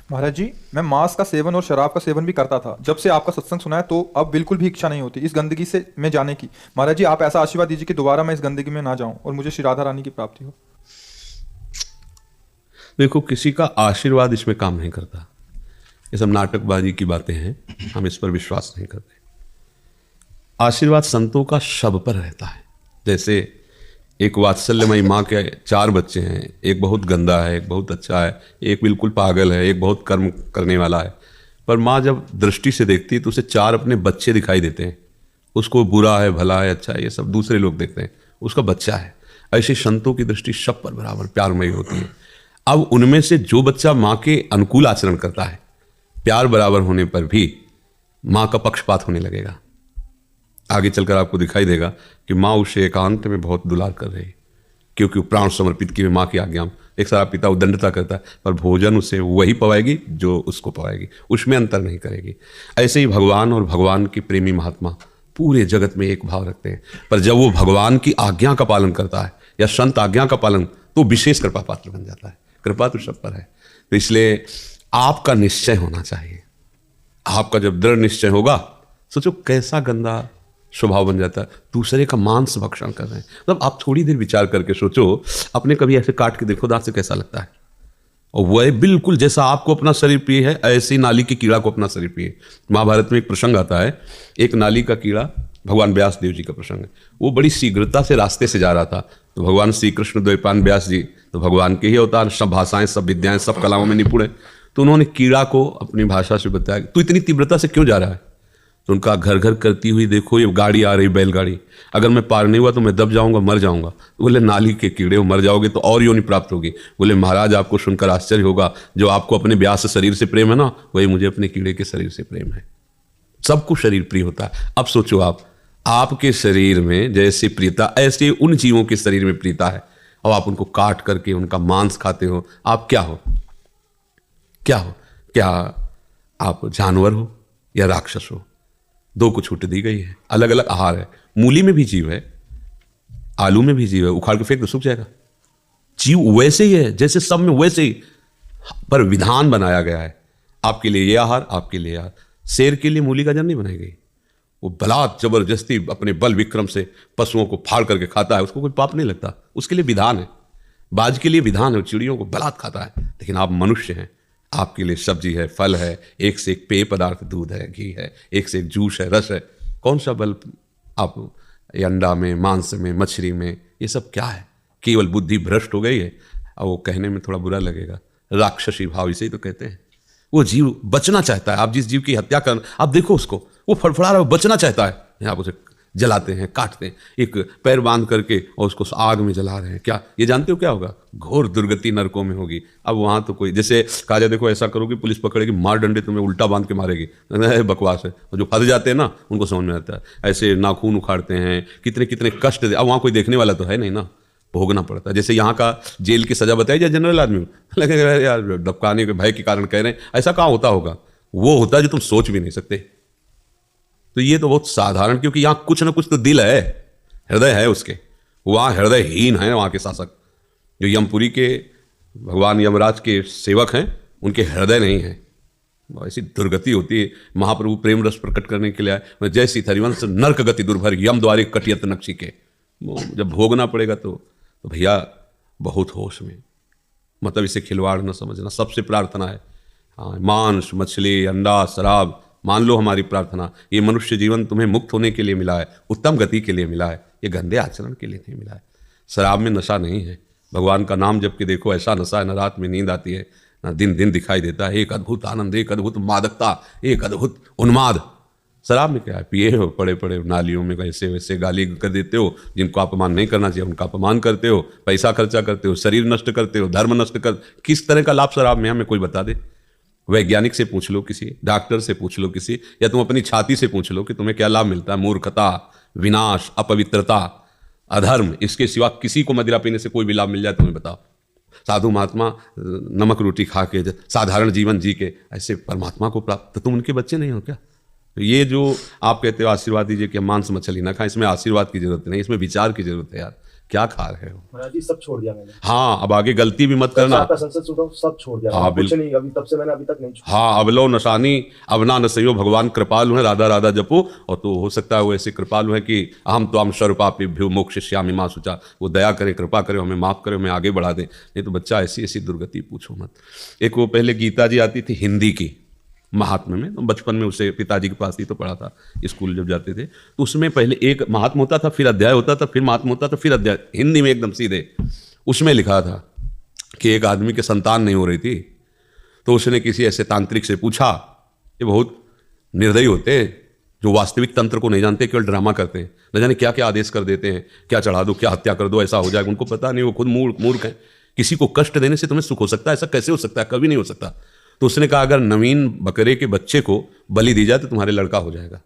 महाराज जी, मैं मांस का सेवन और शराब का सेवन भी करता था। जब से आपका सत्संग सुना है तो अब बिल्कुल भी इच्छा नहीं होती इस गंदगी से मैं जाने की। महाराज जी, आप ऐसा आशीर्वाद दीजिए कि दोबारा मैं इस गंदगी में ना जाऊं और मुझे श्री राधा रानी की प्राप्ति हो। देखो, किसी का आशीर्वाद इसमें काम नहीं करता। ये सब नाटकबाजी की बातें हैं, हम इस पर विश्वास नहीं करते। आशीर्वाद संतों का शब पर रहता है। जैसे एक वात्सल्यमयी माँ के 4 बच्चे हैं, एक बहुत गंदा है, एक बहुत अच्छा है, एक बिल्कुल पागल है, एक बहुत कर्म करने वाला है। पर माँ जब दृष्टि से देखती है तो उसे 4 अपने बच्चे दिखाई देते हैं। उसको बुरा है, भला है, अच्छा है, ये सब दूसरे लोग देखते हैं, उसका बच्चा है। ऐसे संतों की दृष्टि सब पर बराबर प्यारमयी होती है। अब उनमें से जो बच्चा माँ के अनुकूल आचरण करता है, प्यार बराबर होने पर भी माँ का पक्षपात होने लगेगा। आगे चलकर आपको दिखाई देगा कि माँ उसे एकांत में बहुत दुलार कर रही है, क्योंकि वो प्राण समर्पित किए माँ की आज्ञा में। एक सारा पिता उदंडता करता है, पर भोजन उसे वही पवाएगी जो उसको पवाएगी, उसमें अंतर नहीं करेगी। ऐसे ही भगवान और भगवान की प्रेमी महात्मा पूरे जगत में एक भाव रखते हैं, पर जब वो भगवान की आज्ञा का पालन करता है या संत आज्ञा का पालन, तो विशेष कृपा पात्र बन जाता है। कृपा तो सब पर है। तो इसलिए आपका निश्चय होना चाहिए। आपका जब दृढ़ निश्चय होगा, सोचो कैसा गंदा स्वभाव बन जाता है, दूसरे का मांस भक्षण कर रहे हैं। मतलब आप थोड़ी देर विचार करके सोचो, अपने कभी ऐसे काट के देखो दांत से, कैसा लगता है। और वह बिल्कुल जैसा आपको अपना शरीर प्रिय है, ऐसे ही नाली की कीड़ा को अपना शरीर प्रिय है। महाभारत में एक प्रसंग आता है, एक नाली का कीड़ा, भगवान व्यास देव जी का प्रसंग है। वो बड़ी शीघ्रता से रास्ते से जा रहा था, तो भगवान श्री कृष्ण द्वैपायन व्यास जी तो भगवान के ही अवतार, सब भाषाएं, सब विद्याएं, सब कलाओं में निपुण है। तो उन्होंने कीड़ा को अपनी भाषा से बताया, तू इतनी तीव्रता से क्यों जा रहा है। तो उनका घर घर करती हुई देखो, ये गाड़ी आ रही, बैलगाड़ी, अगर मैं पार नहीं हुआ तो मैं दब जाऊंगा, मर जाऊंगा। तो बोले नाली के कीड़े हो, मर जाओगे तो और योनि प्राप्त होगी। बोले महाराज, आपको सुनकर आश्चर्य होगा, जो आपको अपने व्यास शरीर से प्रेम है ना, वही मुझे अपने कीड़े के शरीर से प्रेम है। सबको शरीर प्रिय होता है। अब सोचो आप, आपके शरीर में जैसे प्रियता, ऐसे उन जीवों के शरीर में प्रियता है, और आप उनको काट करके उनका मांस खाते हो। आप क्या हो? क्या हो? क्या आप जानवर हो या राक्षस हो? 2 को छूट दी गई है, अलग अलग आहार है। मूली में भी जीव है, आलू में भी जीव है, उखाड़ के फेंक तो सूख जाएगा। जीव वैसे ही है जैसे सब में वैसे ही, पर विधान बनाया गया है। आपके लिए ये आहार, आपके लिए आहार। शेर के लिए मूली गाजर नहीं बनाई गई। वो बलात् जबरदस्ती अपने बल विक्रम से पशुओं को फाड़ करके खाता है, उसको कोई पाप नहीं लगता, उसके लिए विधान है। बाज के लिए विधान है, चिड़ियों को बलात् खाता है। लेकिन आप मनुष्य हैं, आपके लिए सब्जी है, फल है, एक से एक पेय पदार्थ, दूध है, घी है, एक से एक जूस है, रस है। कौन सा बल आप ये अंडा में, मांस में, मछली में, ये सब क्या है? केवल बुद्धि भ्रष्ट हो गई है। और वो कहने में थोड़ा बुरा लगेगा, राक्षसी भाव, इसे ही तो कहते हैं। वो जीव बचना चाहता है। आप जिस जीव की हत्या कर, आप देखो उसको, वो फड़फड़ा रहा है, बचना चाहता है। आप उसे जलाते हैं, काटते हैं, एक पैर बांध करके और उसको आग में जला रहे हैं। क्या ये जानते हो क्या होगा? घोर दुर्गति नरकों में होगी। अब वहां तो कोई, जैसे कहा जाए, देखो ऐसा करोगे पुलिस पकड़ेगी, मार डंडे तुम्हें उल्टा बांध के मारेगी, बकवास है। और जो फंस जाते हैं ना, उनको समझ में आता है। ऐसे नाखून उखाड़ते हैं, कितने कितने कष्ट दे। अब वहां कोई देखने वाला तो है नहीं ना, भोगना पड़ता है। जैसे यहाँ का जेल की सजा बताई जाए जनरल आदमी को, लगेगा यार डबकाने के भय के कारण कह रहे हैं, ऐसा कहाँ होता होगा। वो होता है जो तुम सोच भी नहीं सकते। तो ये तो बहुत साधारण, क्योंकि यहाँ कुछ ना कुछ तो दिल है, हृदय है उसके। वहाँ हृदयहीन है वहाँ के शासक। जो यमपुरी के भगवान यमराज के सेवक हैं, उनके हृदय नहीं है। ऐसी दुर्गति होती है। महाप्रभु प्रेम रस प्रकट करने के लिए आए, जय सीत हरिवंश नरक गति दुर्भर यम द्वारे कटियत नक्षी के। जब भोगना पड़ेगा तो भैया बहुत होश में, मतलब इसे खिलवाड़ न समझना। सबसे प्रार्थना है, हाँ, मांस, मछली, अंडा, शराब, मान लो हमारी प्रार्थना, ये मनुष्य जीवन तुम्हें मुक्त होने के लिए मिला है, उत्तम गति के लिए मिला है, ये गंदे आचरण के लिए नहीं मिला है। शराब में नशा नहीं है। भगवान का नाम जब कि देखो, ऐसा नशा है, न रात में नींद आती है, न दिन दिन दिखाई देता है। एक अद्भुत आनंद, एक अद्भुत मादकता, एक अद्भुत उन्माद। शराब में क्या है? पिए हो, पड़े पड़े नालियों में ऐसे वैसे गाली कर देते हो। जिनको अपमान नहीं करना चाहिए उनका अपमान करते हो, पैसा खर्चा करते हो, शरीर नष्ट करते हो, धर्म नष्ट कर। किस तरह का लाभ शराब में हमें कोई बता दे। वैज्ञानिक से पूछ लो, किसी डॉक्टर से पूछ लो, किसी, या तुम अपनी छाती से पूछ लो कि तुम्हें क्या लाभ मिलता है। मूर्खता, विनाश, अपवित्रता, अधर्म, इसके सिवा किसी को मदिरा पीने से कोई भी लाभ मिल जाए तुम्हें बताओ। साधु महात्मा नमक रोटी खा के, साधारण जीवन जी के ऐसे परमात्मा को प्राप्त, तो तुम उनके बच्चे नहीं हो क्या? तो ये जो आप कहते हो आशीर्वाद दीजिए कि हम मांस मछली ना खाएं, इसमें आशीर्वाद की जरूरत नहीं, इसमें विचार की जरूरत है यार। क्या खा रहे हो? महाराज जी सब छोड़ दिया मैंने। हाँ, अब आगे गलती भी मत करना। आपका संसद छूटा सब छोड़ दिया। हाँ, कुछ नहीं, अभी तब से मैंने अभी तक नहीं छोड़ा। हाँ, अब लो नशानी अब ना नसइयो, भगवान कृपालु है, राधा राधा जपो। और तो हो सकता है वो ऐसे कृपालु है कि अहम तो हम सर्वपापेभ्यो मोक्षयिष्यामि मां शुचा, वो दया करें, कृपा करें, हमें माफ करें, हमें आगे बढ़ा दें। नहीं तो बच्चा ऐसी ऐसी दुर्गति पूछो मत। एक वो पहले गीता जी आती थी हिंदी की, महात्मा में, तो बचपन में उसे पिताजी के पास ही तो पढ़ा था, स्कूल जब जाते थे तो उसमें पहले एक महात्मा होता था, फिर अध्याय होता था, फिर महात्मा होता था, फिर अध्याय, हिंदी में एकदम सीधे। उसमें लिखा था कि एक आदमी के संतान नहीं हो रही थी, तो उसने किसी ऐसे तांत्रिक से पूछा, ये बहुत निर्दयी होते हैं जो वास्तविक तंत्र को नहीं जानते, केवल ड्रामा करते हैं, न जाने क्या क्या आदेश कर देते हैं, क्या चढ़ा दो, क्या हत्या कर दो, ऐसा हो जाएगा, उनको पता नहीं, वो खुद मूर्ख हैं। किसी को कष्ट देने से तुम्हें सुख हो सकता है? ऐसा कैसे हो सकता है? कभी नहीं हो सकता। तो उसने कहा अगर नवीन बकरे के बच्चे को बलि दी जाए तो तुम्हारे लड़का हो जाएगा।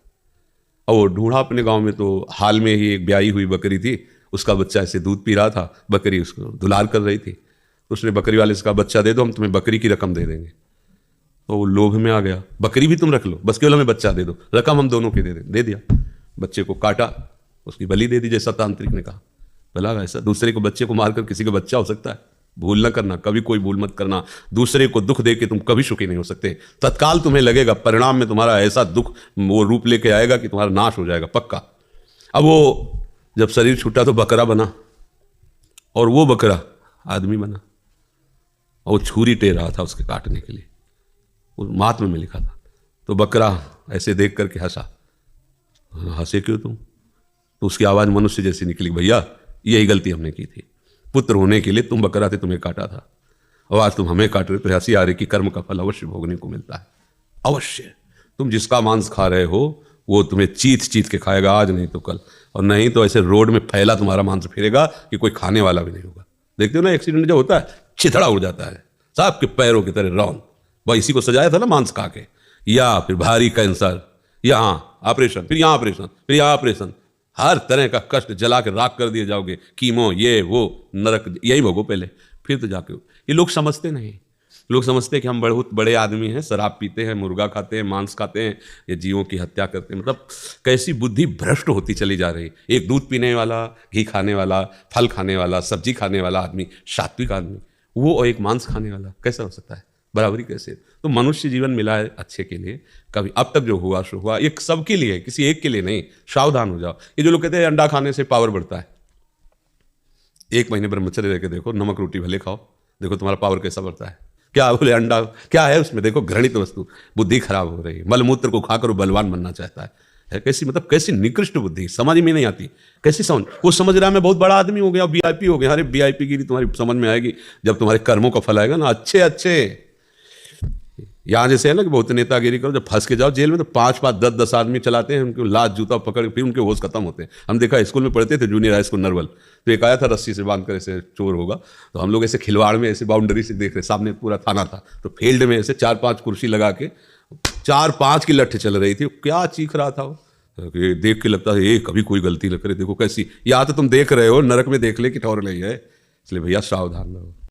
और वो ढूंढा अपने गांव में, तो हाल में ही एक ब्याई हुई बकरी थी, उसका बच्चा ऐसे दूध पी रहा था, बकरी उसको दुलार कर रही थी, तो उसने बकरी वाले से कहा बच्चा दे दो, हम तुम्हें बकरी की रकम दे देंगे। तो वो लोभ में आ गया, बकरी भी तुम रख लो, बस केवल हमें बच्चा दे दो, रकम हम दोनों की दे दिया। बच्चे को काटा, उसकी बलि दे दी जैसा तांत्रिक ने कहा। भला ऐसा दूसरे को बच्चे को मारकर किसी का बच्चा हो सकता है? भूल न करना, कभी कोई भूल मत करना। दूसरे को दुख दे के तुम कभी सुखी नहीं हो सकते। तत्काल तुम्हें लगेगा, परिणाम में तुम्हारा ऐसा दुख वो रूप लेके आएगा कि तुम्हारा नाश हो जाएगा पक्का। अब वो जब शरीर छूटा तो बकरा बना, और वो बकरा आदमी बना, और वो छुरी टेर रहा था उसके काटने के लिए, उस महात्मा में लिखा था। तो बकरा ऐसे देख करके हंसा। हंसे क्यों तुम? तो उसकी आवाज़ मनुष्य जैसी निकली, भैया यही गलती हमने की थी, पुत्र होने के लिए तुम बकरा थे, तुम्हें काटा था, और आज तुम हमें काट रहे हो। तो हंसी आ रही कि कर्म का फल अवश्य भोगने को मिलता है, अवश्य। तुम जिसका मांस खा रहे हो वो तुम्हें चीत चीत के खाएगा, आज नहीं तो कल, और नहीं तो ऐसे रोड में फैला तुम्हारा मांस फिरेगा कि कोई खाने वाला भी नहीं होगा। देखते हो ना, एक्सीडेंट जो होता है चिथड़ा उड़ जाता है, सांप के पैरों की तरह रौन। वह इसी को सजाया था ना मांस खा के। या फिर भारी कैंसर, यहाँ ऑपरेशन, फिर यहाँ ऑपरेशन, फिर यहाँ ऑपरेशन, हर तरह का कष्ट जला के राख कर दिए जाओगे, कीमो ये वो, नरक यही भोगो पहले, फिर तो जाके। ये लोग समझते नहीं। लोग समझते हैं कि हम बहुत बड़े आदमी हैं, शराब पीते हैं, मुर्गा खाते हैं, मांस खाते हैं, ये जीवों की हत्या करते हैं। मतलब कैसी बुद्धि भ्रष्ट होती चली जा रही। एक दूध पीने वाला, घी खाने वाला, फल खाने वाला, सब्जी खाने वाला आदमी, सात्विक आदमी, वो और एक मांस खाने वाला, कैसा हो सकता है? बराबरी कैसे? तो मनुष्य जीवन मिला है अच्छे के लिए, कभी अब तक जो हुआ सो हुआ, एक सबके लिए है, किसी एक के लिए नहीं। सावधान हो जाओ। ये जो लोग कहते हैं अंडा खाने से पावर बढ़ता है, 1 महीने ब्रह्मचर्य रह के देखो, नमक रोटी भले खाओ, देखो तुम्हारा पावर कैसा बढ़ता है। क्या बोले अंडा क्या है उसमें? देखो घृणित वस्तु, बुद्धि खराब हो रही है। मलमूत्र को खाकर वो बलवान बनना चाहता है कैसी, मतलब कैसी निकृष्ट बुद्धि, समझ में नहीं आती। कैसी समझ? वो समझ रहा है मैं बहुत बड़ा आदमी हो गया, वीआईपी हो गया। अरे वीआईपी गिरी तुम्हारी समझ में आएगी जब तुम्हारे कर्मों का फल आएगा ना। अच्छे यहाँ जैसे है ना कि बहुत नेतागिरी करो, जब फंस के जाओ जेल में तो 5-5, 10-10 आदमी चलाते हैं, उनको लात जूता पकड़, फिर उनके होश खत्म होते हैं। हम देखा स्कूल में पढ़ते थे, जूनियर हाई स्कूल नरवल, तो एक आया था रस्सी से बांध कर, ऐसे चोर होगा, तो हम लोग ऐसे खिलवाड़ में ऐसे बाउंड्री से देख रहे, सामने पूरा थाना था, तो फील्ड में ऐसे 4-5 कुर्सी लगा के 4-5 की लठ चल रही थी। क्या चीख रहा था वो, देख के लगता है ये कभी कोई गलती न करे। देखो कैसी, या तो तुम देख रहे हो, नरक में देख ले कि ठौर नहीं है। इसलिए भैया सावधान रहो।